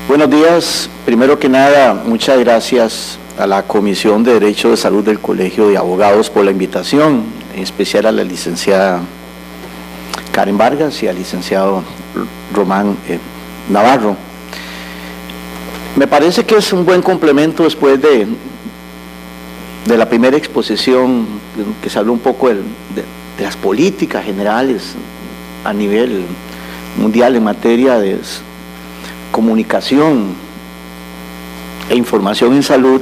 Buenos días. Primero que nada, muchas gracias a la Comisión de Derecho de Salud del Colegio de Abogados por la invitación, en especial a la licenciada Karen Vargas y al licenciado Román Navarro. Me parece que es un buen complemento después de la primera exposición, que se habló un poco de las políticas generales a nivel mundial en materia de comunicación e información en salud.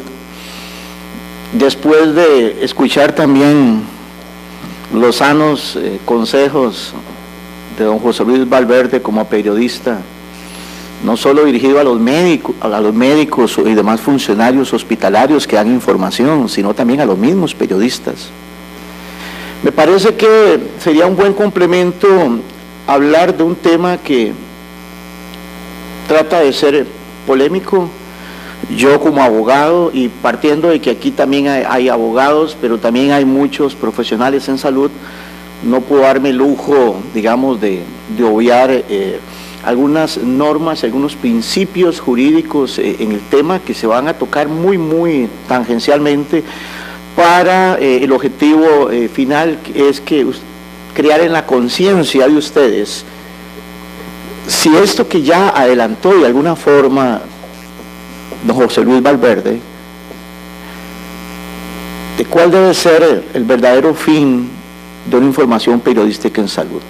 Después de escuchar también los sanos consejos de don José Luis Valverde como periodista, no solo dirigido a los médicos y demás funcionarios hospitalarios que dan información, sino también a los mismos periodistas. Me parece que sería un buen complemento hablar de un tema que trata de ser polémico. Yo como abogado, y partiendo de que aquí también hay abogados, pero también hay muchos profesionales en salud, no puedo darme el lujo, digamos, de obviar algunas normas, algunos principios jurídicos en el tema que se van a tocar muy tangencialmente para el objetivo final, que es que crear en la conciencia de ustedes si esto que ya adelantó de alguna forma don José Luis Valverde, de cuál debe ser el verdadero fin de una información periodística en salud,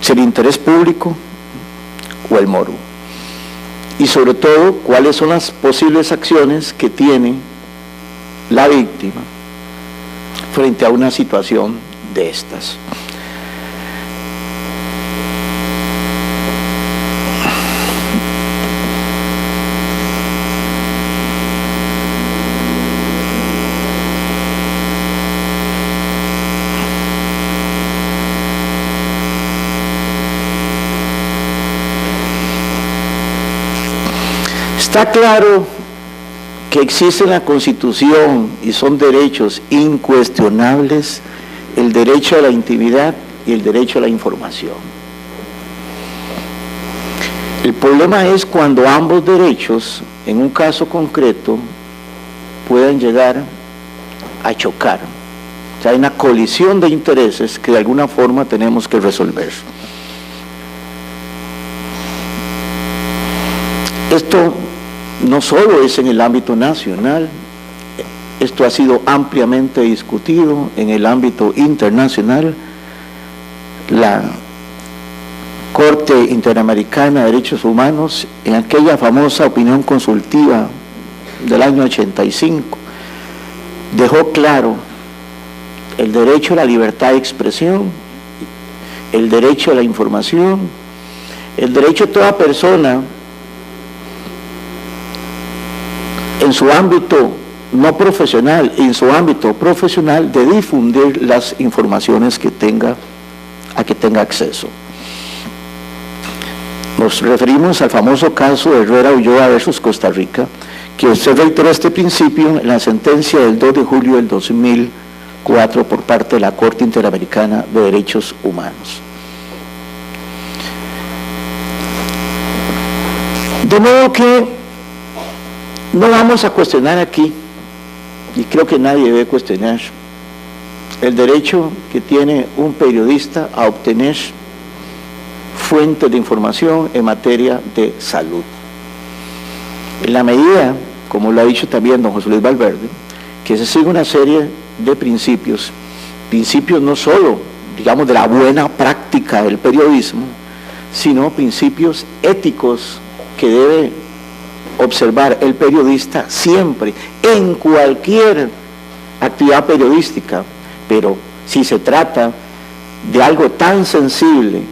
si el interés público o el morbo, y sobre todo cuáles son las posibles acciones que tiene la víctima frente a una situación de estas. Está claro que existe en la Constitución y son derechos incuestionables el derecho a la intimidad y el derecho a la información. El problema es cuando ambos derechos, en un caso concreto, pueden llegar a chocar. O sea, hay una colisión de intereses que de alguna forma tenemos que resolver. Esto no solo es en el ámbito nacional, esto ha sido ampliamente discutido en el ámbito internacional. La Corte Interamericana de Derechos Humanos, en aquella famosa opinión consultiva del año 85, dejó claro el derecho a la libertad de expresión, el derecho a la información, el derecho de toda persona en su ámbito no profesional, en su ámbito profesional, de difundir las informaciones que tenga acceso. Nos referimos al famoso caso de Herrera Ulloa versus Costa Rica, que se reiteró este principio en la sentencia del 2 de julio del 2004 por parte de la Corte Interamericana de Derechos Humanos. De modo que no vamos a cuestionar aquí, y creo que nadie debe cuestionar, el derecho que tiene un periodista a obtener fuentes de información en materia de salud. En la medida, como lo ha dicho también don José Luis Valverde, que se sigue una serie de principios no solo, digamos, de la buena práctica del periodismo, sino principios éticos que debe observar el periodista siempre, en cualquier actividad periodística, pero si se trata de algo tan sensible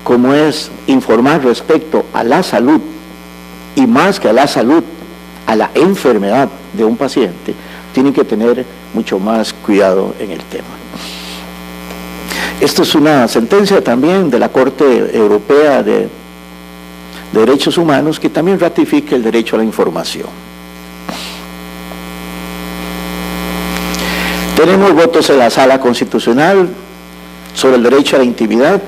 como es informar respecto a la salud, y más que a la salud, a la enfermedad de un paciente, tienen que tener mucho más cuidado en el tema. Esto es una sentencia también de la Corte Europea de Derechos Humanos, que también ratifica el derecho a la información. Tenemos votos en la Sala Constitucional sobre el derecho a la intimidad,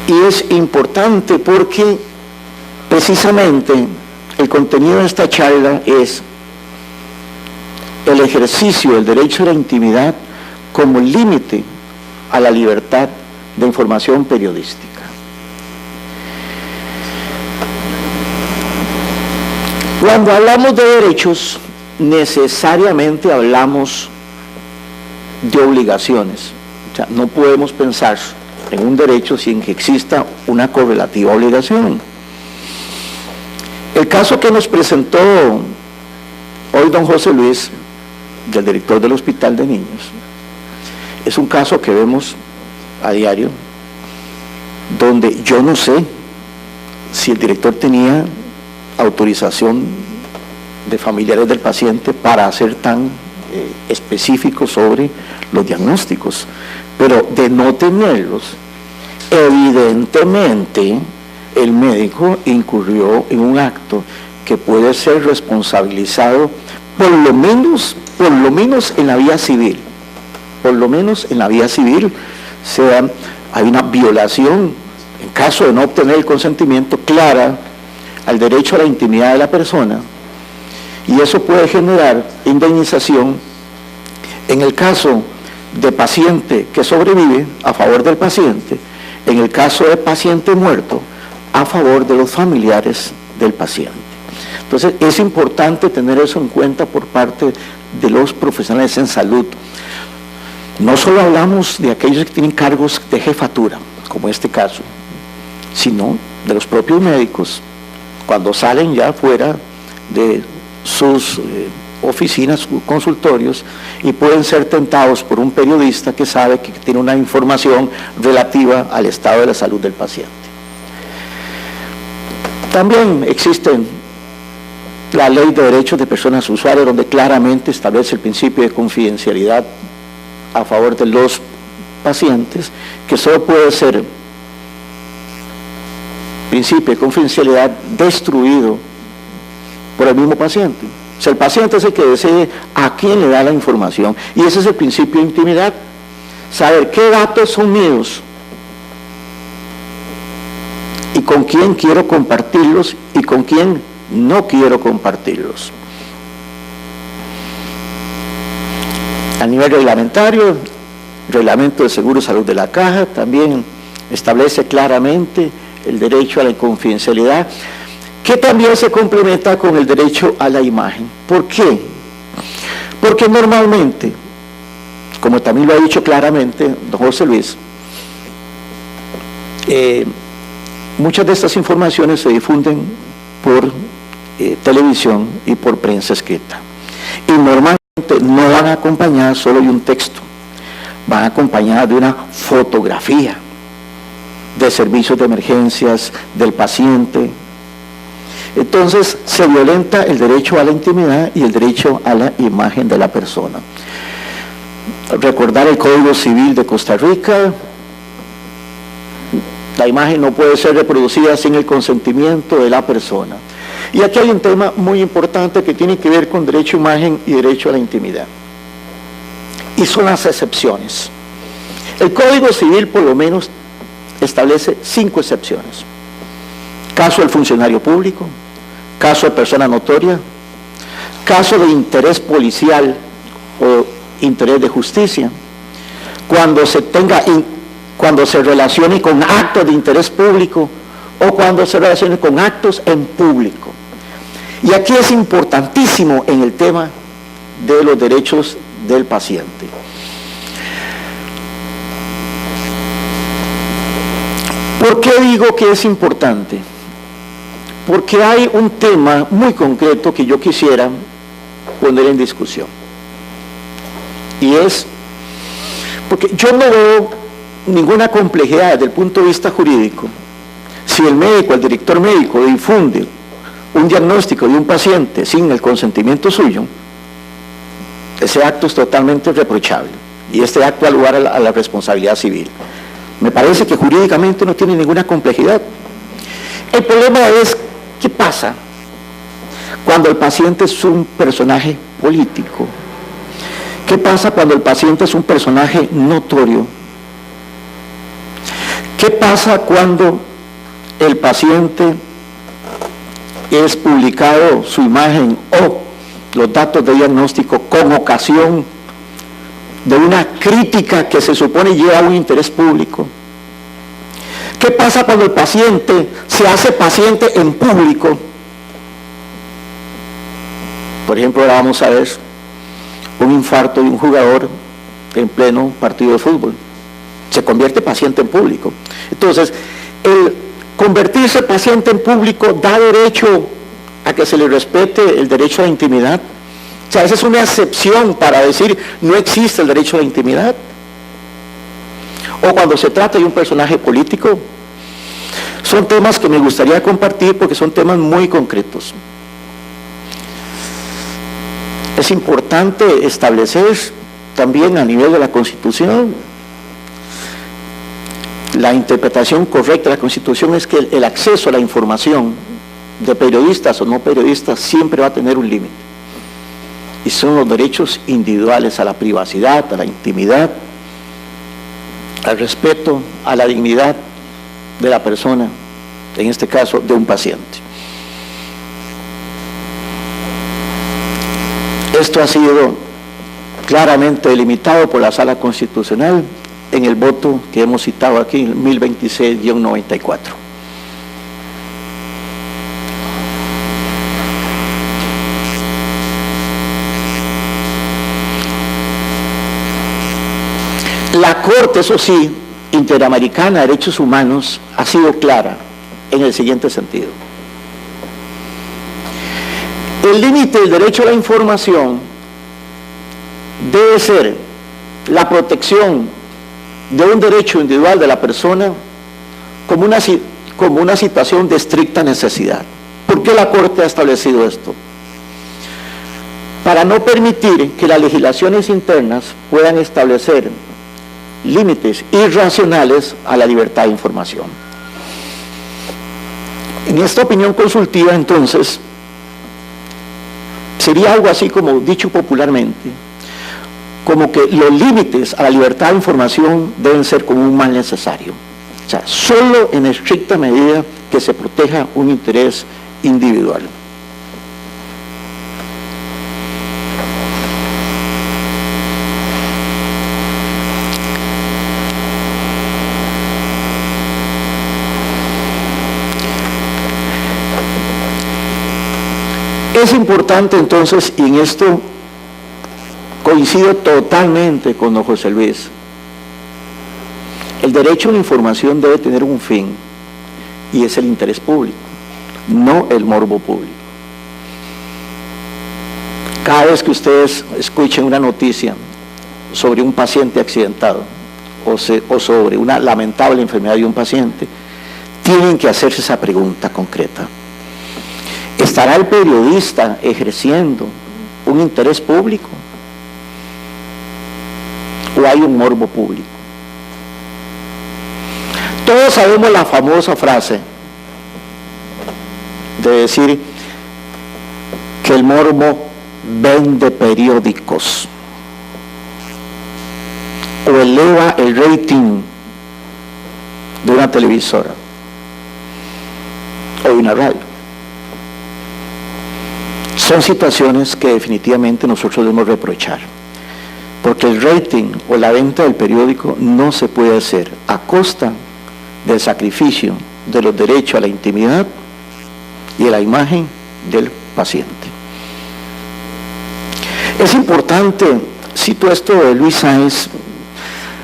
y es importante porque Precisamente, el contenido de esta charla es el ejercicio del derecho a la intimidad como límite a la libertad de información periodística. Cuando hablamos de derechos, necesariamente hablamos de obligaciones. O sea, no podemos pensar en un derecho sin que exista una correlativa obligación. El caso que nos presentó hoy don José Luis, del director del Hospital de Niños, es un caso que vemos a diario, donde yo no sé si el director tenía autorización de familiares del paciente para ser tan específico sobre los diagnósticos, pero de no tenerlos, evidentemente el médico incurrió en un acto que puede ser responsabilizado por lo menos en la vía civil. Por lo menos en la vía civil hay una violación, en caso de no obtener el consentimiento, clara al derecho a la intimidad de la persona, y eso puede generar indemnización en el caso de paciente que sobrevive a favor del paciente, en el caso de paciente muerto a favor de los familiares del paciente. Entonces es importante tener eso en cuenta por parte de los profesionales en salud. No solo hablamos de aquellos que tienen cargos de jefatura, como este caso, sino de los propios médicos, cuando salen ya fuera de sus oficinas, consultorios, y pueden ser tentados por un periodista que sabe que tiene una información relativa al estado de la salud del paciente. También existen la Ley de Derechos de Personas Usuarias, donde claramente establece el principio de confidencialidad a favor de los pacientes, que solo puede ser principio de confidencialidad destruido por el mismo paciente. O sea, el paciente es el que decide a quién le da la información, y ese es el principio de intimidad, saber qué datos son míos y con quién quiero compartirlos y con quién no quiero compartirlos. A nivel reglamentario, el Reglamento de Seguro de Salud de la Caja también establece claramente el derecho a la confidencialidad, que también se complementa con el derecho a la imagen. ¿Por qué? Porque normalmente, como también lo ha dicho claramente don José Luis, muchas de estas informaciones se difunden por televisión y por prensa escrita, y normalmente no van acompañadas solo de un texto, van acompañadas de una fotografía de servicios de emergencias del paciente. Entonces se violenta el derecho a la intimidad y el derecho a la imagen de la persona. Recordar el Código Civil de Costa Rica: la imagen no puede ser reproducida sin el consentimiento de la persona. Y aquí hay un tema muy importante que tiene que ver con derecho a imagen y derecho a la intimidad, y son las excepciones. El Código Civil por lo menos establece 5 excepciones: caso del funcionario público, caso de persona notoria, caso de interés policial o interés de justicia, cuando se relacione con actos de interés público o cuando se relacione con actos en público. Y aquí es importantísimo en el tema de los derechos del paciente. ¿Por qué digo que es importante? Porque hay un tema muy concreto que yo quisiera poner en discusión. Y es, porque yo no veo ninguna complejidad desde el punto de vista jurídico. Si el médico, el director médico, difunde un diagnóstico de un paciente sin el consentimiento suyo, ese acto es totalmente reprochable, y este acto da lugar a la responsabilidad civil. Me parece que jurídicamente no tiene ninguna complejidad. El problema es, ¿qué pasa cuando el paciente es un personaje político? ¿Qué pasa cuando el paciente es un personaje notorio? ¿Qué pasa cuando el paciente es publicado su imagen o los datos de diagnóstico con ocasión de una crítica que se supone lleva a un interés público. ¿Qué pasa cuando el paciente se hace paciente en público? Por ejemplo, ahora vamos a ver un infarto de un jugador en pleno partido de fútbol. Se convierte paciente en público. Entonces, el convertirse paciente en público da derecho a que se le respete el derecho a la intimidad. O sea, esa es una excepción para decir no existe el derecho a la intimidad. O cuando se trata de un personaje político. Son temas que me gustaría compartir porque son temas muy concretos. Es importante establecer también a nivel de la Constitución, la interpretación correcta de la Constitución es que el acceso a la información de periodistas o no periodistas siempre va a tener un límite. Y son los derechos individuales a la privacidad, a la intimidad, al respeto, a la dignidad de la persona, en este caso de un paciente. Esto ha sido claramente delimitado por la Sala Constitucional en el voto que hemos citado aquí, el 1026-94. La Corte, eso sí, Interamericana de Derechos Humanos, ha sido clara en el siguiente sentido. El límite del derecho a la información debe ser la protección de un derecho individual de la persona como una situación de estricta necesidad. ¿Por qué la Corte ha establecido esto? Para no permitir que las legislaciones internas puedan establecer límites irracionales a la libertad de información. En esta opinión consultiva, entonces, sería algo así como, dicho popularmente, como que los límites a la libertad de información deben ser como un mal necesario. O sea, solo en estricta medida que se proteja un interés individual. Es importante entonces, y en esto coincido totalmente con don José Luis, el derecho a la información debe tener un fin, y es el interés público, no el morbo público. Cada vez que ustedes escuchen una noticia sobre un paciente accidentado o sobre una lamentable enfermedad de un paciente, tienen que hacerse esa pregunta concreta. ¿Estará el periodista ejerciendo un interés público? ¿O hay un morbo público? Todos sabemos la famosa frase de decir que el morbo vende periódicos o eleva el rating de una televisora o de una radio. Son situaciones que definitivamente nosotros debemos reprochar, porque el rating o la venta del periódico no se puede hacer a costa del sacrificio de los derechos a la intimidad y a la imagen del paciente. Es importante, cito esto de Luis Sáenz.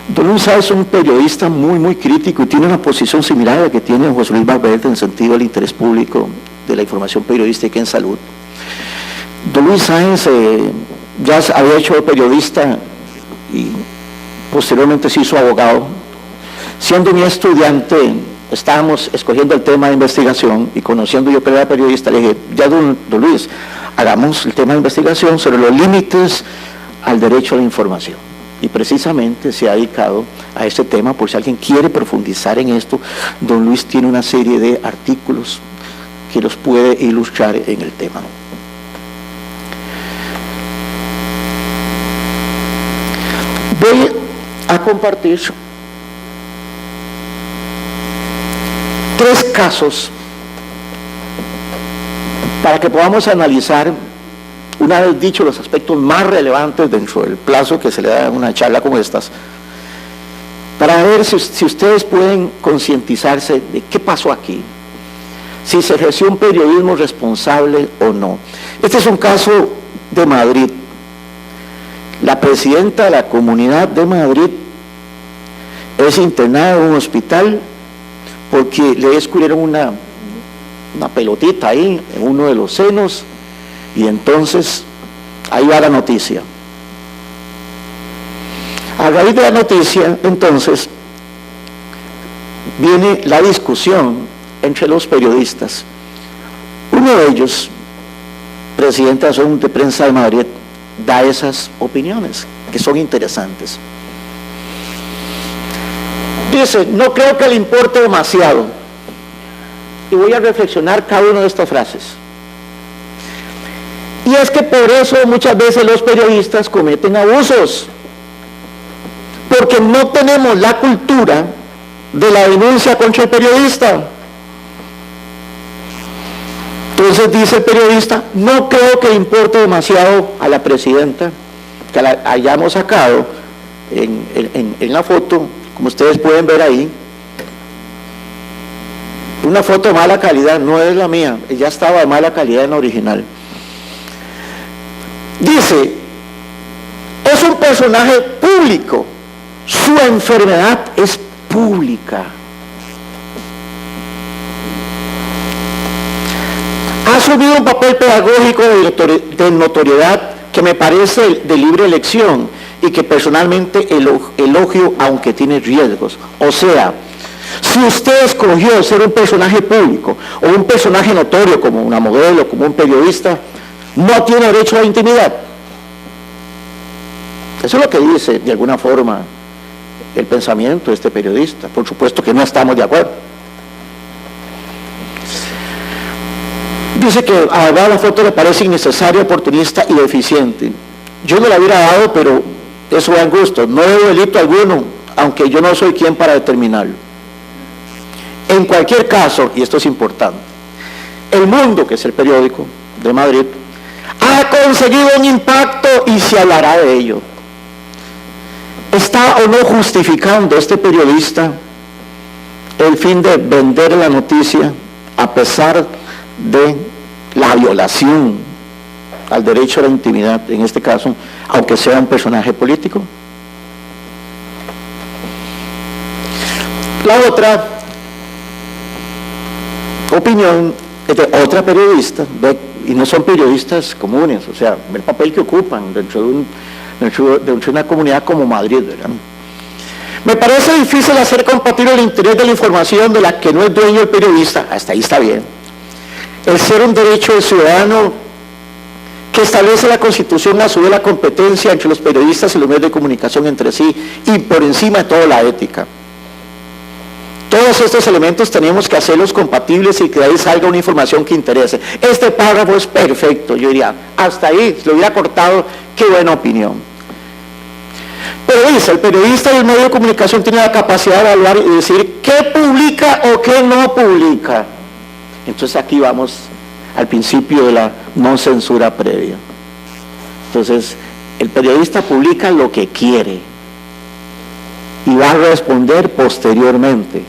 Don Luis Sáenz es un periodista muy crítico y tiene una posición similar a la que tiene José Luis Valverde en el sentido del interés público de la información periodística en salud. Don Luis Sáenz ya había hecho de periodista y posteriormente se hizo abogado. Siendo mi estudiante, estábamos escogiendo el tema de investigación y conociendo yo que era periodista, le dije, ya don Luis, hagamos el tema de investigación sobre los límites al derecho a la información. Y precisamente se ha dedicado a este tema, por si alguien quiere profundizar en esto, don Luis tiene una serie de artículos que los puede ilustrar en el tema. Voy a compartir 3 casos para que podamos analizar, una vez dicho los aspectos más relevantes dentro del plazo que se le da a una charla como estas, para ver si ustedes pueden concientizarse de qué pasó aquí, si se ejerció un periodismo responsable o no. Este es un caso de Madrid. La presidenta de la Comunidad de Madrid es internada en un hospital porque le descubrieron una pelotita ahí en uno de los senos, y entonces ahí va la noticia. A raíz de la noticia, entonces, viene la discusión entre los periodistas. Uno de ellos, presidente de la Asociación de Prensa de Madrid, da esas opiniones que son interesantes. Dice: no creo que le importe demasiado, y voy a reflexionar cada una de estas frases. Y es que por eso muchas veces los periodistas cometen abusos, porque no tenemos la cultura de la denuncia contra el periodista. Entonces dice el periodista: no creo que le importe demasiado a la presidenta que la hayamos sacado en la foto, como ustedes pueden ver ahí, una foto de mala calidad, no es la mía, ya estaba de mala calidad en la original. Dice: es un personaje público, su enfermedad es pública. Ha asumido un papel pedagógico de notoriedad que me parece de libre elección y que personalmente elogio, aunque tiene riesgos. O sea, si usted escogió ser un personaje público o un personaje notorio como una modelo, como un periodista, no tiene derecho a la intimidad. Eso es lo que dice de alguna forma el pensamiento de este periodista. Por supuesto que no estamos de acuerdo. Dice que a la foto le parece innecesaria, oportunista y deficiente. Yo no la hubiera dado, pero eso va en gusto. No veo delito alguno, aunque yo no soy quien para determinarlo. En cualquier caso, y esto es importante, El Mundo, que es el periódico de Madrid, ha conseguido un impacto y se hablará de ello. ¿Está o no justificando este periodista el fin de vender la noticia a pesar de la violación al derecho a la intimidad, en este caso, aunque sea un personaje político? La otra opinión es de otra periodista, y no son periodistas comunes, o sea, el papel que ocupan dentro de una comunidad como Madrid, ¿verdad? Me parece difícil hacer compatible el interés de la información de la que no es dueño el periodista, hasta ahí está bien, el ser un derecho del ciudadano que establece la Constitución a su vez la competencia entre los periodistas y los medios de comunicación entre sí, y por encima de todo la ética. Todos estos elementos tenemos que hacerlos compatibles y que de ahí salga una información que interese. Este párrafo es perfecto, yo diría, hasta ahí, si lo hubiera cortado, qué buena opinión. Pero dice, el periodista y el medio de comunicación tiene la capacidad de evaluar y decir qué publica o qué no publica. Entonces aquí vamos al principio de la no censura previa. Entonces, el periodista publica lo que quiere y va a responder posteriormente.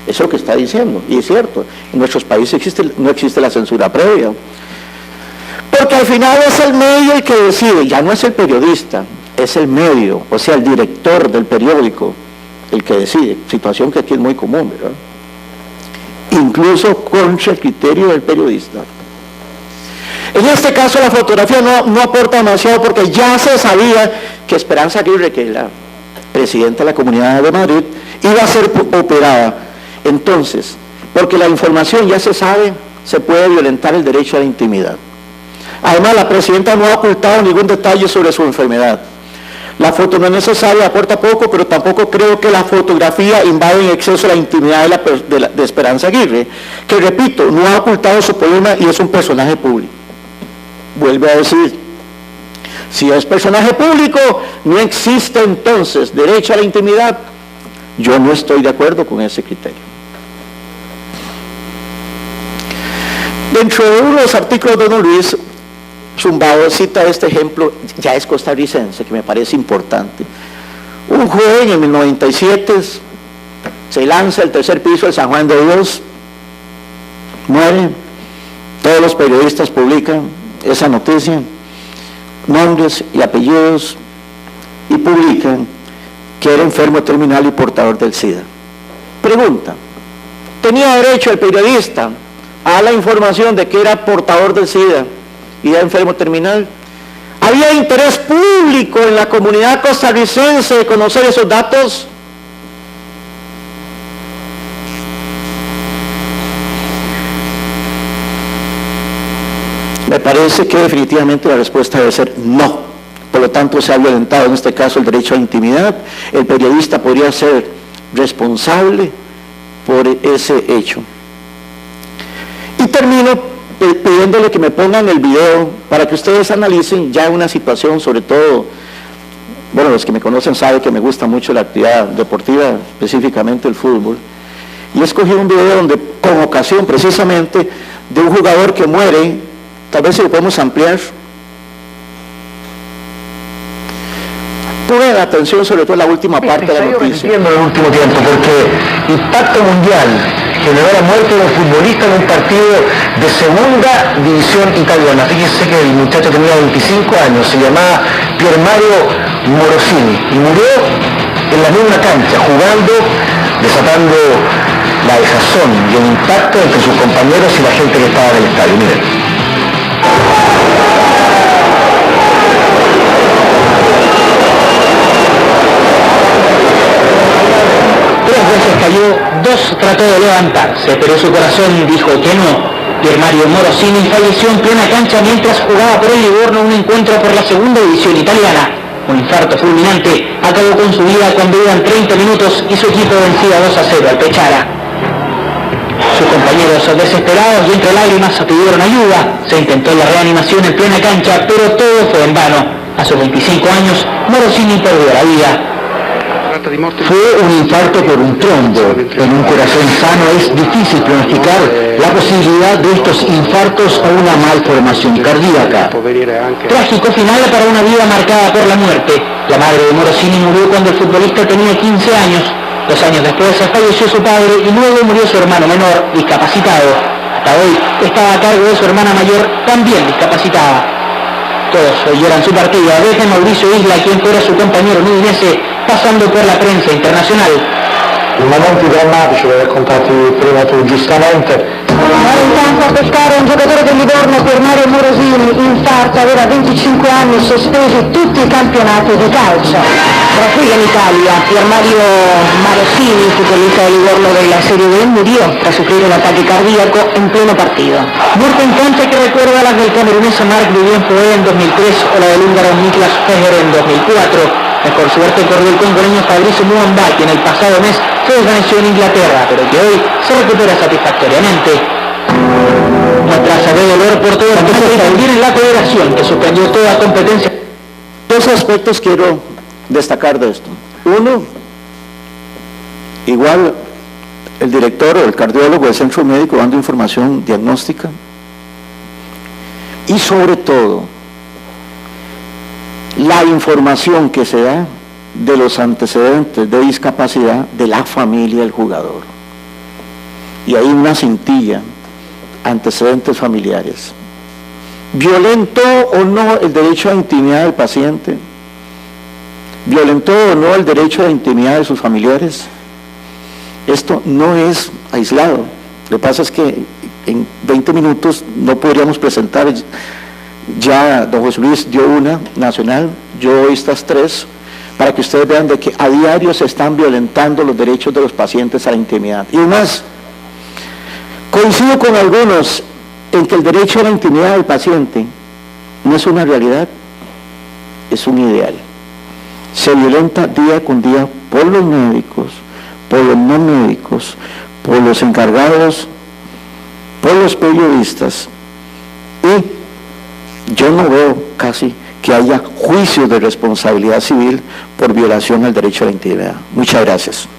Eso es lo que está diciendo, y es cierto, en nuestros países no existe la censura previa. Porque al final es el medio el que decide, ya no es el periodista, es el medio, o sea, el director del periódico el que decide, situación que aquí es muy común, ¿verdad? Incluso contra el criterio del periodista. En este caso la fotografía no aporta demasiado porque ya se sabía que Esperanza Aguirre, que es la presidenta de la Comunidad de Madrid, iba a ser operada. Entonces, porque la información ya se sabe, se puede violentar el derecho a la intimidad. Además, la presidenta no ha ocultado ningún detalle sobre su enfermedad. La foto no es necesaria, aporta poco, pero tampoco creo que la fotografía invade en exceso la intimidad de Esperanza Aguirre, que repito, no ha ocultado su problema y es un personaje público. Vuelve a decir, si es personaje público, no existe entonces derecho a la intimidad. Yo no estoy de acuerdo con ese criterio. Dentro de uno de los artículos de don Luis Zumbado cita este ejemplo, ya es costarricense, que me parece importante. Un joven en el 97 se lanza al tercer piso del San Juan de Dios, muere, todos los periodistas publican esa noticia, nombres y apellidos, y publican que era enfermo terminal y portador del SIDA. Pregunta, ¿tenía derecho el periodista a la información de que era portador del SIDA y era enfermo terminal? ¿Había interés público en la comunidad costarricense de conocer esos datos? Me parece que definitivamente la respuesta debe ser no. Por lo tanto, se ha violentado en este caso el derecho a la intimidad. El periodista podría ser responsable por ese hecho. Y termino pidiéndole que me pongan el video para que ustedes analicen ya una situación, sobre todo, bueno, los que me conocen saben que me gusta mucho la actividad deportiva, específicamente el fútbol, y escogí un video donde, con ocasión precisamente de un jugador que muere, tal vez si lo podemos ampliar. Pongan atención sobre todo en la última parte de la noticia. En el último tiempo, porque impacto mundial generó la muerte de un futbolista en un partido de segunda división italiana. Fíjense que el muchacho tenía 25 años, se llamaba Pier Mario Morosini y murió en la misma cancha, jugando, desatando la desazón y el impacto entre sus compañeros y la gente que estaba en el estadio. Miren. Cayó, dos trató de levantarse, pero su corazón dijo que no. Pier Mario Morosini falleció en plena cancha mientras jugaba por el Livorno un encuentro por la segunda división italiana. Un infarto fulminante acabó con su vida cuando iban 30 minutos y su equipo vencía 2-0 al Pechara. Sus compañeros, desesperados y entre lágrimas, pidieron ayuda. Se intentó la reanimación en plena cancha, pero todo fue en vano. A sus 25 años, Morosini perdió la vida. Fue un infarto por un trombo. En un corazón sano es difícil pronosticar la posibilidad de estos infartos o una malformación cardíaca. Trágico final para una vida marcada por la muerte. La madre de Morosini murió cuando el futbolista tenía 15 años. 2 años después falleció su padre y luego murió su hermano menor, discapacitado. Hasta hoy estaba a cargo de su hermana mayor, también discapacitada. Todos lloran su partida, desde Mauricio Isla, quien fuera su compañero en Udinese, passando per la prensa internazionale. I momenti drammatici li hai raccontati prima tu giustamente. Ora intanto a pescare un giocatore del Livorno, Pier Mario Morosini, infarto, aveva 25 anni, sospesi tutti i campionati di calcio. Tra qui in Italia, Pier Mario Morosini, futbolista del Livorno della Serie B, murió tras sufrir un ataque cardíaco en pleno partido. Muerte instante que recuerda las del camerunés Marc Vivien Foé en 2003 o la del húngaro Niklas Feher en 2004. Mejor suerte corrió el congoleño Fabricio Muamba, que en el pasado mes se desvaneció en Inglaterra, pero que hoy se recupera satisfactoriamente. Nuestra sabe dolor por todo el mundo y también en la federación, que suspendió toda competencia. 2 aspectos quiero destacar de esto. Uno, igual el director o el cardiólogo del centro médico dando información diagnóstica, y sobre todo la información que se da de los antecedentes de discapacidad de la familia del jugador. Y hay una cintilla, antecedentes familiares. ¿Violentó o no el derecho a intimidad del paciente? ¿Violentó o no el derecho a la intimidad de sus familiares? Esto no es aislado. Lo que pasa es que en 20 minutos no podríamos presentar. Ya don José Luis dio una nacional, yo doy estas 3, para que ustedes vean de que a diario se están violentando los derechos de los pacientes a la intimidad. Y además, coincido con algunos en que el derecho a la intimidad del paciente no es una realidad, es un ideal. Se violenta día con día por los médicos, por los no médicos, por los encargados, por los periodistas, y yo no veo casi que haya juicios de responsabilidad civil por violación al derecho a la intimidad. Muchas gracias.